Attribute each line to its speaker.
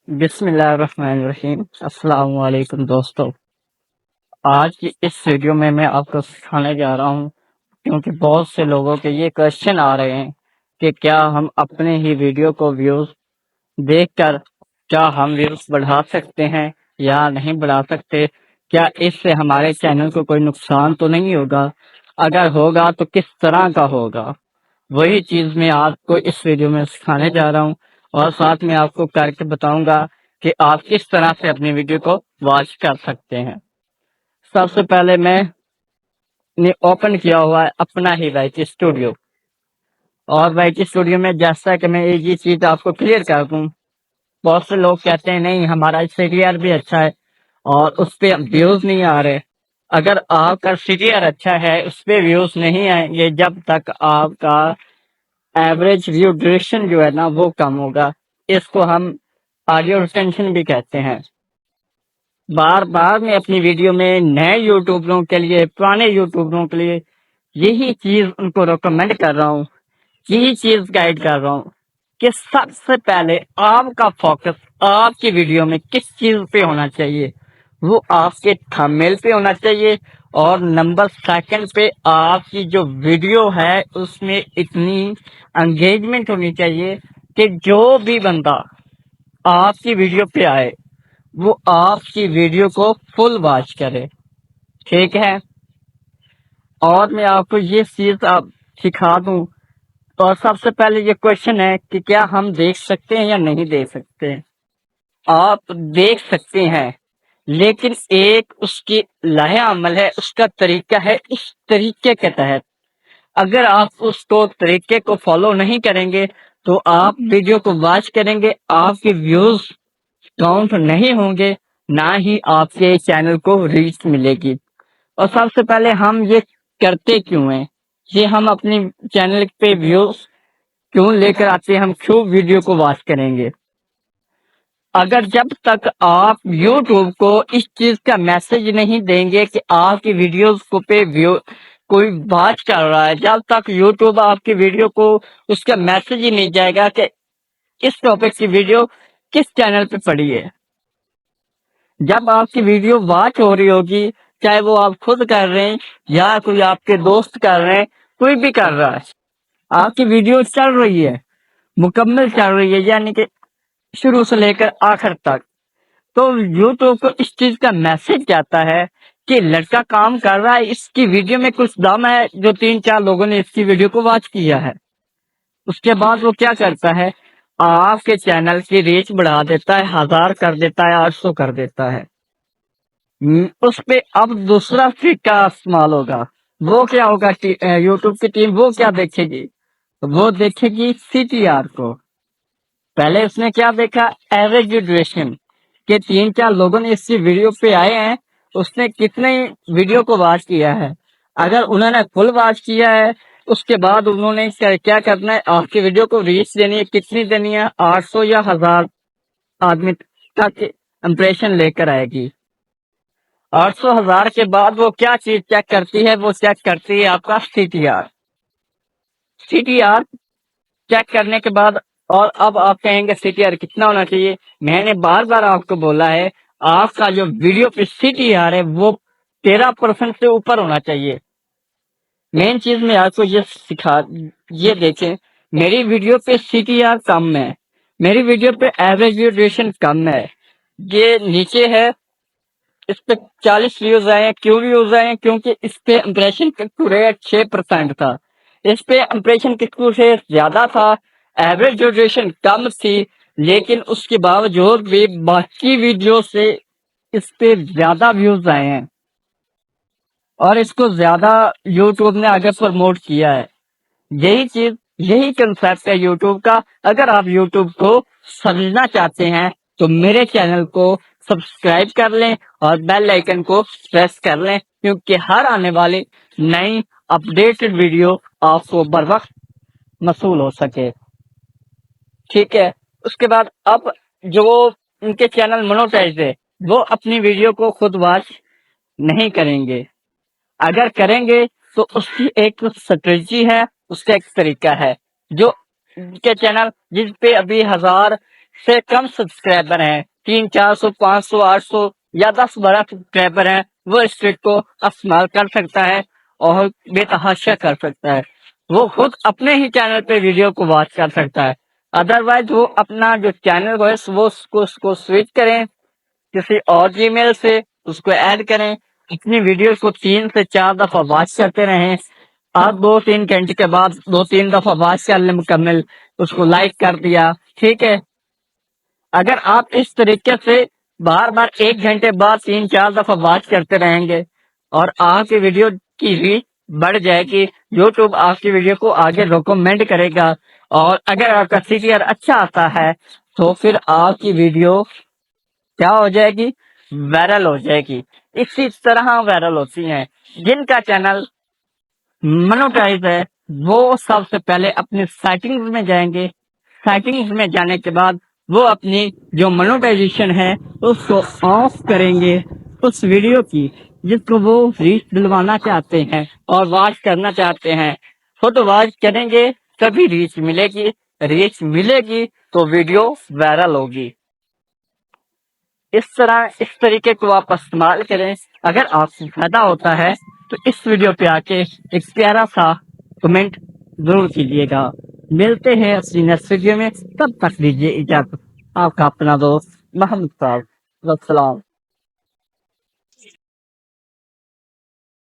Speaker 1: بسم اللہ الرحمن الرحیم۔ السلام علیکم دوستو، آج کی اس ویڈیو میں آپ کو سکھانے جا رہا ہوں، کیونکہ بہت سے لوگوں کے یہ کوشچن آ رہے ہیں کہ کیا ہم اپنے ہی ویڈیو کو ویوز دیکھ کر کیا ہم ویوز بڑھا سکتے ہیں یا نہیں بڑھا سکتے، کیا اس سے ہمارے چینل کو کوئی نقصان تو نہیں ہوگا، اگر ہوگا تو کس طرح کا ہوگا۔ وہی چیز میں آپ کو اس ویڈیو میں سکھانے جا رہا ہوں، اور ساتھ میں آپ کو کر کے بتاؤں گا کہ آپ کس طرح سے اپنی ویڈیو کو واچ کر سکتے ہیں۔ سب سے پہلے میں نے اوپن کیا ہوا ہے اپنا ہی وائٹ اسٹوڈیو، اور وائٹ اسٹوڈیو میں جیسا کہ میں یہ چیز آپ کو کلیئر کر دوں، بہت سے لوگ کہتے ہیں نہیں ہمارا سی ٹی آر بھی اچھا ہے اور اس پہ ویوز نہیں آ رہے۔ اگر آپ کا سی ٹی آر اچھا ہے، اس پہ ویوز نہیں آئیں گے جب تک آپ کا ایوریج ویو ڈیوریشن جو ہے نا وہ کم ہوگا۔ اس کو ہم آڈیو ریٹینشن بھی کہتے ہیں۔ بار بار میں اپنی ویڈیو میں نئے یوٹیوبروں کے لیے، پرانے یوٹیوبروں کے لیے یہی چیز ان کو ریکمینڈ کر رہا ہوں، یہی چیز گائیڈ کر رہا ہوں کہ سب سے پہلے آپ کا فوکس آپ کی ویڈیو میں کس چیز پہ ہونا چاہیے، وہ آپ کے تھمبنیل پہ ہونا چاہیے، اور نمبر سیکنڈ پہ آپ کی جو ویڈیو ہے اس میں اتنی انگیجمنٹ ہونی چاہیے کہ جو بھی بندہ آپ کی ویڈیو پہ آئے وہ آپ کی ویڈیو کو فل واچ کرے، ٹھیک ہے۔ اور میں آپ کو یہ چیز سکھا دوں، اور سب سے پہلے یہ کوشچن ہے کہ کیا ہم دیکھ سکتے ہیں یا نہیں دیکھ سکتے۔ آپ دیکھ سکتے ہیں، لیکن ایک اس کی لائحہ عمل ہے، اس کا طریقہ ہے، اس طریقے کے تحت اگر آپ اس کو طریقے کو فالو نہیں کریں گے تو آپ ویڈیو کو واچ کریں گے، آپ کی ویوز کاؤنٹ نہیں ہوں گے، نہ ہی آپ کے چینل کو ریچ ملے گی۔ اور سب سے پہلے ہم یہ کرتے کیوں ہیں، یہ ہم اپنی چینل پہ ویوز کیوں لے کر آتے ہیں، ہم کیوں ویڈیو کو واچ کریں گے۔ اگر جب تک آپ یوٹیوب کو اس چیز کا میسج نہیں دیں گے کہ آپ کی ویڈیوز کو پہ کوئی واچ کر رہا ہے، جب تک یوٹیوب آپ کی ویڈیو کو اس کا میسج ہی نہیں جائے گا کہ اس ٹاپک کی ویڈیو کس چینل پہ پڑی ہے۔ جب آپ کی ویڈیو واچ ہو رہی ہوگی، چاہے وہ آپ خود کر رہے ہیں یا کوئی آپ کے دوست کر رہے ہیں، کوئی بھی کر رہا ہے، آپ کی ویڈیو چل رہی ہے، مکمل چل رہی ہے، یعنی کہ شروع سے لے کر آخر تک، تو یوٹیوب کو اس چیز کا میسج جاتا ہے کہ لڑکا کام کر رہا ہے، اس کی ویڈیو میں کچھ دم ہے، جو 3-4 لوگوں نے اس کی ویڈیو کو واچ کیا ہے۔ اس کے بعد وہ کیا کرتا ہے، آپ کے چینل کی ریچ بڑھا دیتا ہے، 1000 کر دیتا ہے، 800 کر دیتا ہے۔ اس پہ اب دوسرا طریقہ استعمال ہوگا، وہ کیا ہوگا، یوٹیوب کی ٹیم وہ کیا دیکھے گی، وہ دیکھے گی سی ٹی آر کو۔ پہلے اس نے کیا دیکھا، ایوریج ڈیوریشن، کہ 3-4 لوگوں نے اس کی ویڈیو پہ آئے ہیں، اس نے کتنے ویڈیو کو واچ کیا ہے۔ اگر انہوں نے فل واچ کیا ہے، اس کے بعد انہوں نے کیا کرنا ہے، آپ کی ویڈیو کو ریچ دینی ہے، کتنی دینی ہے، 800 یا 1000 آدمی تک امپریشن لے کر آئے گی۔ 800-1000 کے بعد وہ کیا چیز چیک کرتی ہے، وہ چیک کرتی ہے آپ کا C T R. C T R check کرنے کے بعد، اور اب آپ کہیں گے سی ٹی آر کتنا ہونا چاہیے، میں نے بار بار آپ کو بولا ہے آپ کا جو ویڈیو پہ سی ٹی آر ہے وہ 13% سے اوپر ہونا چاہیے۔ مین چیز میں آپ کو یہ دیکھیں، میری ویڈیو پہ سی ٹی آر کم ہے، میری ویڈیو پہ ایوریج ویو ڈیوریشن کم ہے، یہ نیچے ہے، اس پہ 40 ویوز آئے ہیں۔ کیوں ویوز آئے ہیں؟ کیونکہ اس پہ امپریشن کلک ریٹ 6% تھا، اس پہ امپریشن کلک ریٹ زیادہ تھا، ایوریج ڈیوریشن کم تھی، لیکن اس کے باوجود بھی باقی ویڈیو سے اس پہ زیادہ ویوز آئے ہیں، اور اس کو زیادہ یوٹیوب نے آگے پروموٹ کیا ہے۔ یہی کنسپٹ ہے یوٹیوب کا۔ اگر آپ یوٹیوب کو سمجھنا چاہتے ہیں تو میرے چینل کو سبسکرائب کر لیں اور بیل آئیکن کو پریس کر لیں، کیونکہ ہر آنے والی نئی اپڈیٹڈ ویڈیو آپ کو بر وقت موصول ہو سکے، ٹھیک ہے۔ اس کے بعد اب جو ان کے چینل مونوٹائز ہے، وہ اپنی ویڈیو کو خود واچ نہیں کریں گے، اگر کریں گے تو اس کی ایک اسٹریٹجی ہے، اس کا ایک طریقہ ہے۔ جو کے چینل جس پہ ابھی 1000 سے کم سبسکرائبر ہیں، 300 400 500 800 یا 10 12 سبسکرائبر ہیں، وہ اس ٹرک کو استعمال کر سکتا ہے اور بے تحاشا کر سکتا ہے. وہ خود اپنے ہی چینل پہ ویڈیو کو واچ کر سکتا ہے. ادروائز وہ اپنا جو چینل ہے وہ اس کو سوئچ کریں کسی اور جی میل سے، اس کو ایڈ کریں، اپنی ویڈیو کو 3 سے 4 دفعہ واچ کرتے رہیں. آپ 2 3 گھنٹے کے بعد 2 3 دفعہ واچ کر لیں مکمل، اس کو لائک کر دیا، ٹھیک ہے. اگر آپ اس طریقے سے بار بار 1 گھنٹے بعد 3 4 دفعہ واچ کرتے رہیں گے اور آپ کی ویڈیو کی ریچ بڑھ جائے گی، یوٹیوب آپ کی ویڈیو کو آگے ریکمینڈ کرے گا. اور اگر آپ کا سی ٹی آر اچھا آتا ہے تو پھر آپ کی ویڈیو کیا ہو جائے گی؟ وائرل ہو جائے گی. اسی طرح وائرل ہوتی ہیں. جن کا چینل مونوٹائز ہے وہ سب سے پہلے اپنے سیٹنگز میں جائیں گے. سیٹنگز میں جانے کے بعد وہ اپنی جو مونوٹائزیشن ہے اس کو آف کریں گے، اس ویڈیو کی جس کو وہ ریچ دلوانا چاہتے ہیں اور واچ کرنا چاہتے ہیں. خود واچ کریں گے تبھی ریچ ملے گی، ریچ ملے گی تو ویڈیو وائرل ہوگی. اس طریقے کو آپ استعمال کریں. اگر آپ کو فائدہ ہوتا ہے تو اس ویڈیو پہ آ کے ایک پیارا سا کمنٹ ضرور کیجیے گا. ملتے ہیں اپنی نیکسٹ ویڈیو میں، تب تک دیجیے اجازت. آپ کا اپنا دوست محمد صاحب. السلام.